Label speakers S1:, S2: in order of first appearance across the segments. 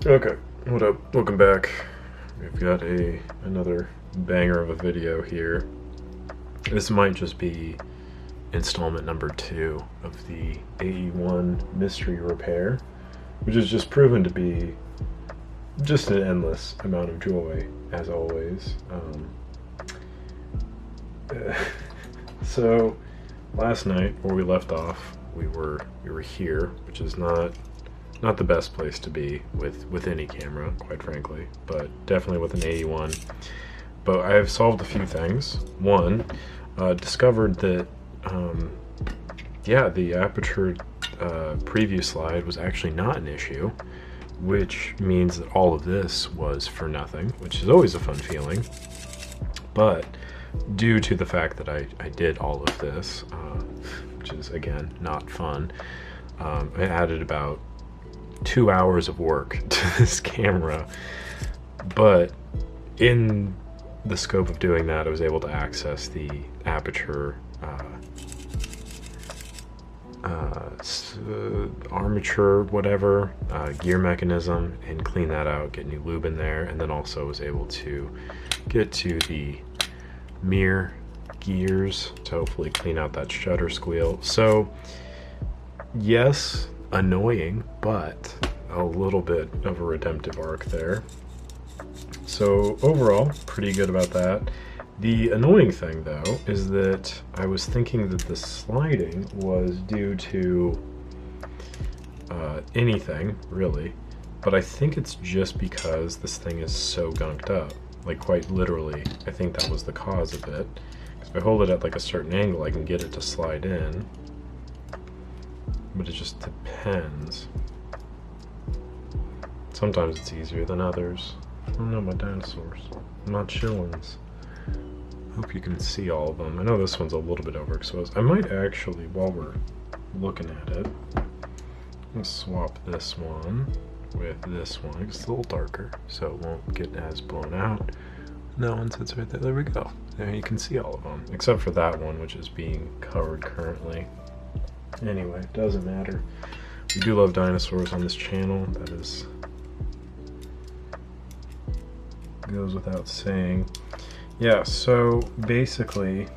S1: Okay, what up? Welcome back. We've got another banger of a video here. This might just be installment number 2 of the AE-1 mystery repair, which has just proven to be just an endless amount of joy, as always. So last night, where we left off, we were here, which is not the best place to be with any camera, quite frankly, but definitely with an AE-1. But I have solved a few things. One, discovered that the Aperture preview slide was actually not an issue, which means that all of this was for nothing, which is always a fun feeling. But due to the fact that I did all of this, which is again not fun, I added about 2 hours of work to this camera, but in the scope of doing that, I was able to access the Aperture armature, whatever, gear mechanism, and clean that out, get new lube in there, and then also was able to get to the mirror gears to hopefully clean out that shutter squeal. So yes, annoying, but a little bit of a redemptive arc there. So overall, pretty good about that. The annoying thing though is that I was thinking that the sliding was due to anything really, but I think it's just because this thing is so gunked up. Like quite literally, I think that was the cause of it. Because if I hold it at like a certain angle, I can get it to slide in. But it just depends. Sometimes it's easier than others. I don't know about dinosaurs. Not chillins. Hope you can see all of them. I know this one's a little bit overexposed. I might actually, while we're looking at it, I'm gonna swap this one with this one. It's a little darker, so it won't get as blown out. That one sits right there. There we go. There you can see all of them, except for that one, which is being covered currently. Anyway, it doesn't matter. We do love dinosaurs on this channel. That is goes without saying. Yeah, so basically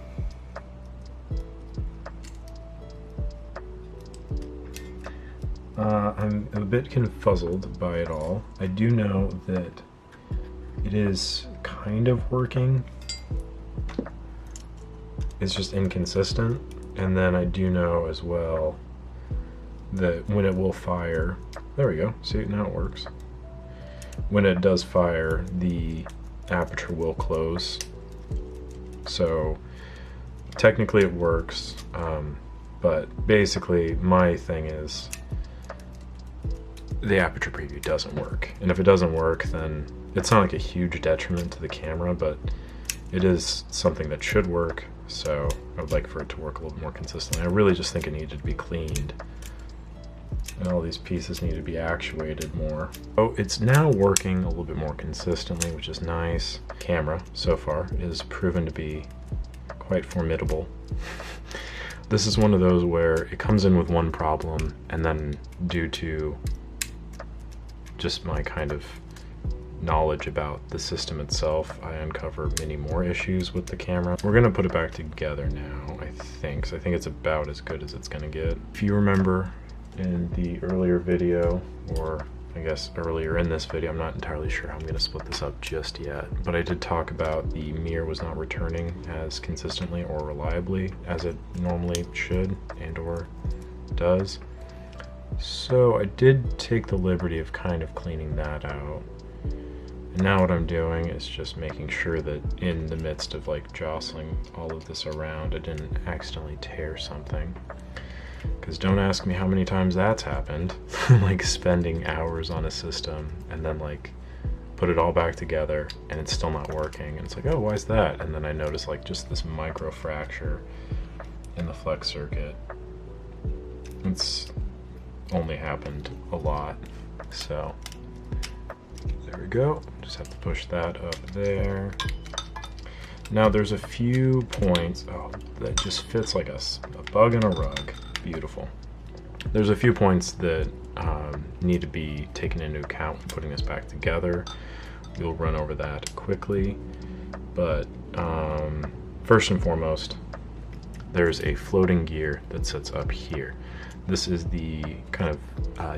S1: I'm a bit confuzzled by it all. I do know that it is kind of working. It's just inconsistent. And then I do know as well that when it will fire, there we go, see, now it works. When it does fire, the aperture will close. So technically it works, but basically my thing is the aperture preview doesn't work. And if it doesn't work, then it's not like a huge detriment to the camera, but it is something that should work. So I would like for it to work a little more consistently. I really just think it needed to be cleaned. And all these pieces need to be actuated more. Oh, it's now working a little bit more consistently, which is nice. Camera, so far, is proven to be quite formidable. This is one of those where it comes in with one problem, and then due to just my kind of knowledge about the system itself, I uncover many more issues with the camera. We're gonna put it back together now, I think. So I think it's about as good as it's gonna get. If you remember in the earlier video, or I guess earlier in this video, I'm not entirely sure how I'm gonna split this up just yet, but I did talk about the mirror was not returning as consistently or reliably as it normally should and or does. So I did take the liberty of kind of cleaning that out. And now what I'm doing is just making sure that in the midst of like jostling all of this around, I didn't accidentally tear something. Because don't ask me how many times that's happened. Like spending hours on a system and then like put it all back together and it's still not working. And it's like, oh, why is that? And then I notice like just this micro fracture in the flex circuit. It's only happened a lot. So there we go. Just have to push that up there. Now there's a few points, oh, that just fits like a bug in a rug. Beautiful. There's a few points that need to be taken into account when putting this back together. We'll run over that quickly, but first and foremost, there's a floating gear that sits up here. This is the kind of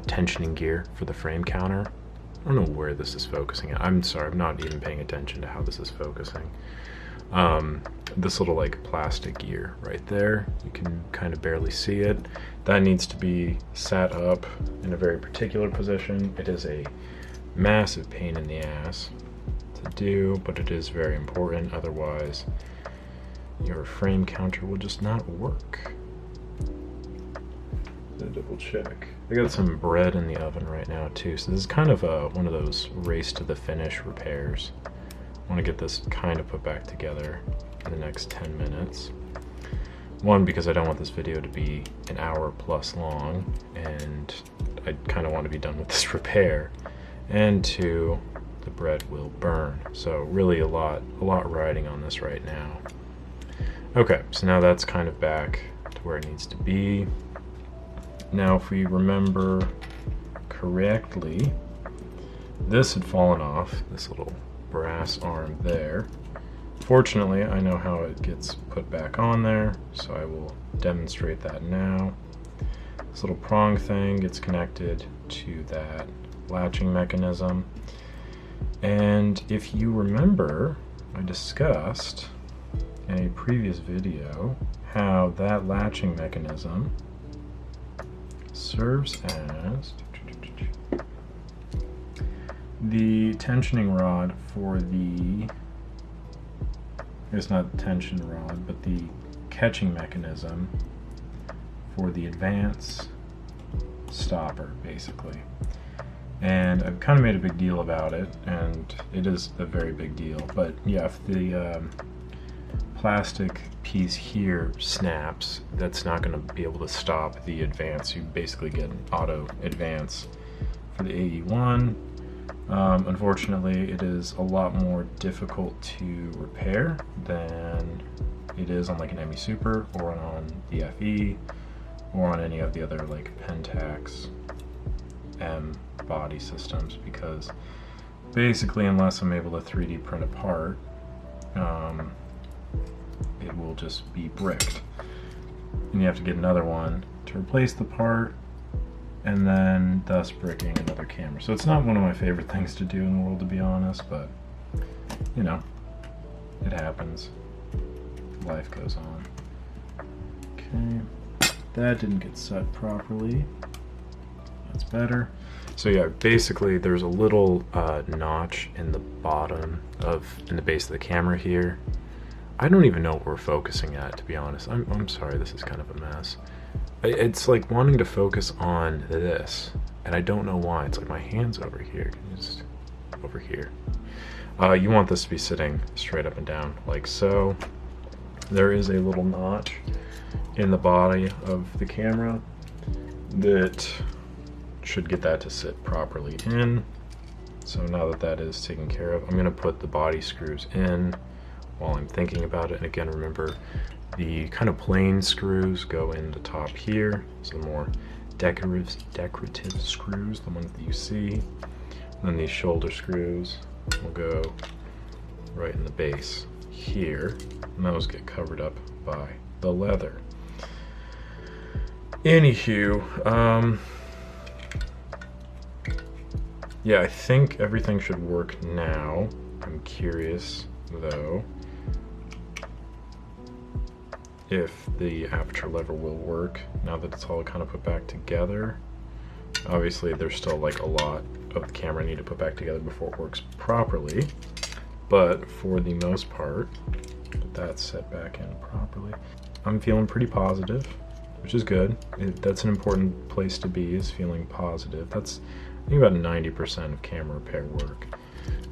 S1: tensioning gear for the frame counter. I don't know where this is focusing at. I'm sorry, I'm not even paying attention to how this is focusing. This little like plastic gear right there, you can kind of barely see it. That needs to be sat up in a very particular position. It is a massive pain in the ass to do, but it is very important. Otherwise, your frame counter will just not work. Double check. I got some bread in the oven right now too, so this is kind of one of those race to the finish repairs. I want to get this kind of put back together in the next 10 minutes. One, because I don't want this video to be an hour plus long, and I kind of want to be done with this repair. And two, the bread will burn. So really a lot riding on this right now. Okay, so now that's kind of back to where it needs to be. Now, if we remember correctly, this had fallen off, this little brass arm there. Fortunately, I know how it gets put back on there, so I will demonstrate that now. This little prong thing gets connected to that latching mechanism. And if you remember, I discussed in a previous video how that latching mechanism serves as the tensioning rod for the, it's not the tension rod, but the catching mechanism for the advance stopper, basically. And I've kind of made a big deal about it, and it is a very big deal, but yeah, if the plastic piece here snaps, that's not going to be able to stop the advance. You basically get an auto advance for the AE-1. Unfortunately, it is a lot more difficult to repair than it is on like an ME Super or on the FE or on any of the other like Pentax M body systems, because basically unless I'm able to 3D print a part, it will just be bricked. And you have to get another one to replace the part, and then thus bricking another camera. So it's not one of my favorite things to do in the world, to be honest, but you know, it happens. Life goes on. Okay, that didn't get set properly. That's better. So yeah, basically there's a little notch in the bottom in the base of the camera here. I don't even know what we're focusing at, to be honest. I'm sorry, this is kind of a mess. It's like wanting to focus on this, and I don't know why. It's like my hand's over here, just over here. You want this to be sitting straight up and down, like so. There is a little notch in the body of the camera that should get that to sit properly in. So now that that is taken care of, I'm going to put the body screws in while I'm thinking about it. And again, remember, the kind of plain screws go in the top here, so the more decorative screws, the ones that you see. And then these shoulder screws will go right in the base here, and those get covered up by the leather. Anywho, yeah, I think everything should work now. I'm curious, though, if the aperture lever will work now that it's all kind of put back together. Obviously, there's still like a lot of the camera I need to put back together before it works properly, but for the most part, that's set back in properly. I'm feeling pretty positive, which is good. That's an important place to be, is feeling positive. That's, I think, about 90% of camera repair work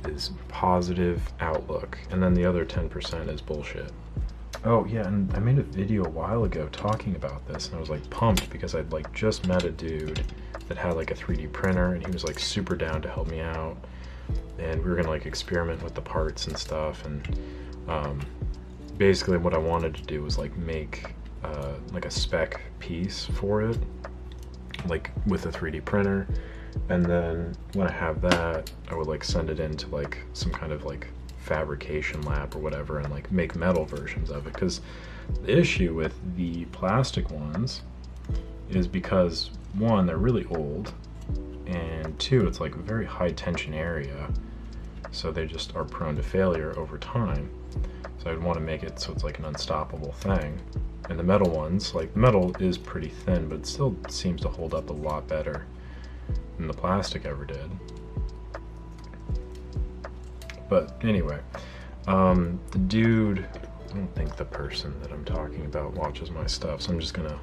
S1: is positive outlook, and then the other 10% is bullshit. Oh yeah, and I made a video a while ago talking about this, and I was like pumped because I'd like just met a dude that had like a 3D printer, and he was like super down to help me out, and we were gonna like experiment with the parts and stuff. And basically what I wanted to do was like make like a spec piece for it, like with a 3D printer. And then when I have that, I would like send it into like some kind of like fabrication lab or whatever and like make metal versions of it. Because the issue with the plastic ones is because one, they're really old, and two, it's like a very high tension area, so they just are prone to failure over time. So I'd want to make it so it's like an unstoppable thing. And the metal ones, like the metal is pretty thin, but it still seems to hold up a lot better than the plastic ever did. But anyway, the dude, I don't think the person that I'm talking about watches my stuff, so I'm just gonna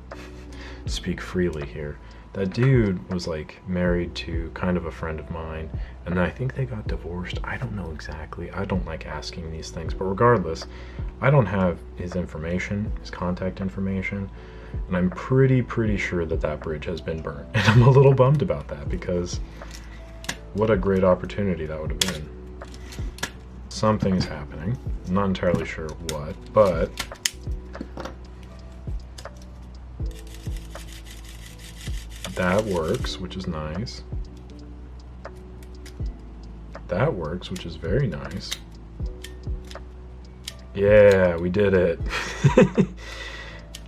S1: speak freely here. That dude was like married to kind of a friend of mine, and then I think they got divorced. I don't know exactly. I don't like asking these things, but regardless, I don't have his information, his contact information, and I'm pretty sure that that bridge has been burnt. And I'm a little bummed about that, because what a great opportunity that would have been. Something's happening. I'm not entirely sure what, but that works, which is nice. That works, which is very nice. Yeah, we did it.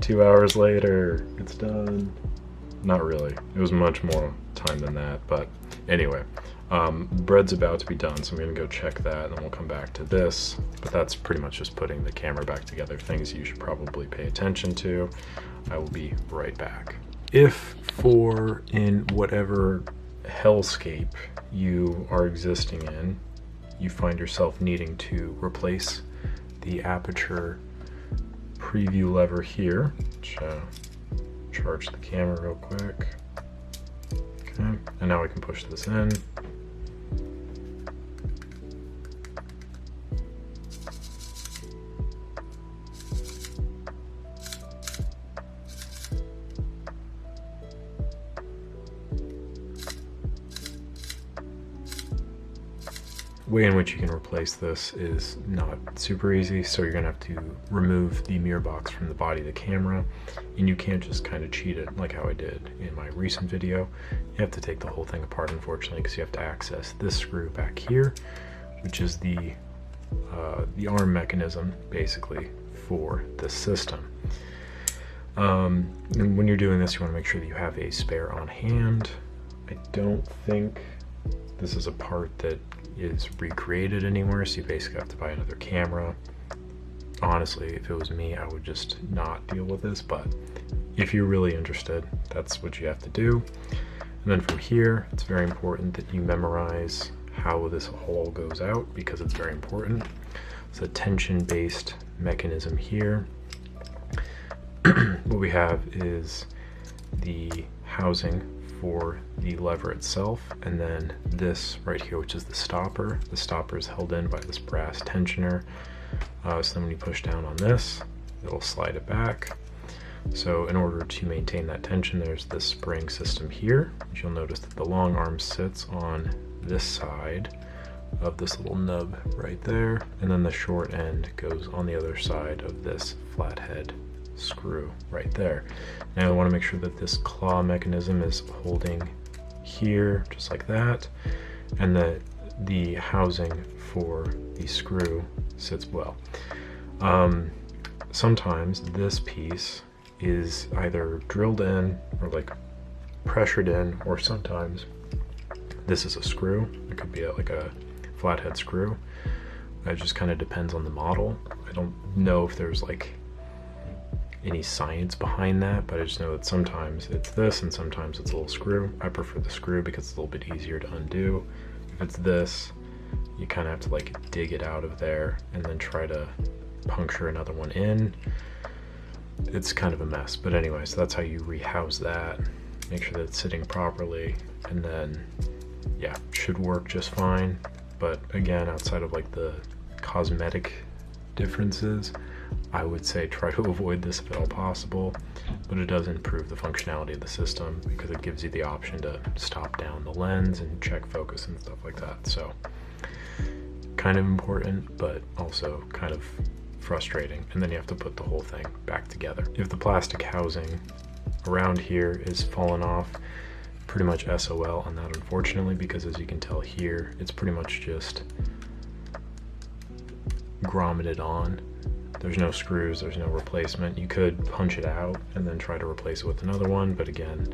S1: 2 hours later, it's done. Not really. It was much more time than that, but anyway. Bread's about to be done, so I'm gonna go check that, and then we'll come back to this. But that's pretty much just putting the camera back together. Things you should probably pay attention to. I will be right back. If in whatever hellscape you are existing in, you find yourself needing to replace the Aperture preview lever here, which charge the camera real quick. Okay, and now we can push this in. Way in which you can replace this is not super easy, so you're gonna have to remove the mirror box from the body of the camera, and you can't just kind of cheat it like how I did in my recent video. You have to take the whole thing apart, unfortunately, because you have to access this screw back here, which is the arm mechanism basically for this system. And when you're doing this, you want to make sure that you have a spare on hand. I don't think this is a part that is recreated anywhere, so you basically have to buy another camera. Honestly, if it was me, I would just not deal with this, but if you're really interested, that's what you have to do. And then from here, it's very important that you memorize how this hole goes out, because it's very important. It's a tension-based mechanism here. What we have is the housing for the lever itself, and then this right here, which is the stopper. The stopper is held in by this brass tensioner. So then when you push down on this, it'll slide it back. So in order to maintain that tension, there's this spring system here, which you'll notice that the long arm sits on this side of this little nub right there, and then the short end goes on the other side of this flathead screw right there. Now I want to make sure that this claw mechanism is holding here just like that, and that the housing for the screw sits well. Sometimes this piece is either drilled in or like pressured in, or sometimes this is a screw. It could be like a flathead screw. It just kind of depends on the model. I don't know if there's like any science behind that, but I just know that sometimes it's this and sometimes it's a little screw. I prefer the screw because it's a little bit easier to undo. If it's this, you kind of have to like dig it out of there and then try to puncture another one in. It's kind of a mess, but anyway, so that's how you rehouse that. Make sure that it's sitting properly, and then yeah, should work just fine. But again, outside of like the cosmetic differences, I would say try to avoid this if at all possible, but it does improve the functionality of the system because it gives you the option to stop down the lens and check focus and stuff like that. So kind of important, but also kind of frustrating. And then you have to put the whole thing back together. If the plastic housing around here is fallen off. Pretty much SOL on that, unfortunately, because as you can tell here, it's pretty much just grommeted on. There's no screws, there's no replacement. You could punch it out and then try to replace it with another one, but again,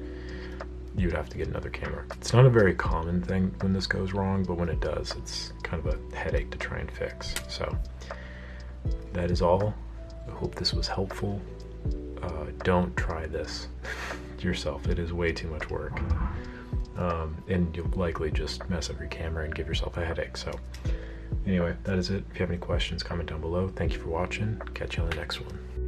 S1: you'd have to get another camera. It's not a very common thing when this goes wrong, but when it does, it's kind of a headache to try and fix. So that is all. I hope this was helpful. Don't try this yourself. It is way too much work. And you'll likely just mess up your camera and give yourself a headache. So anyway, that is it. If you have any questions, comment down below. Thank you for watching. Catch you on the next one.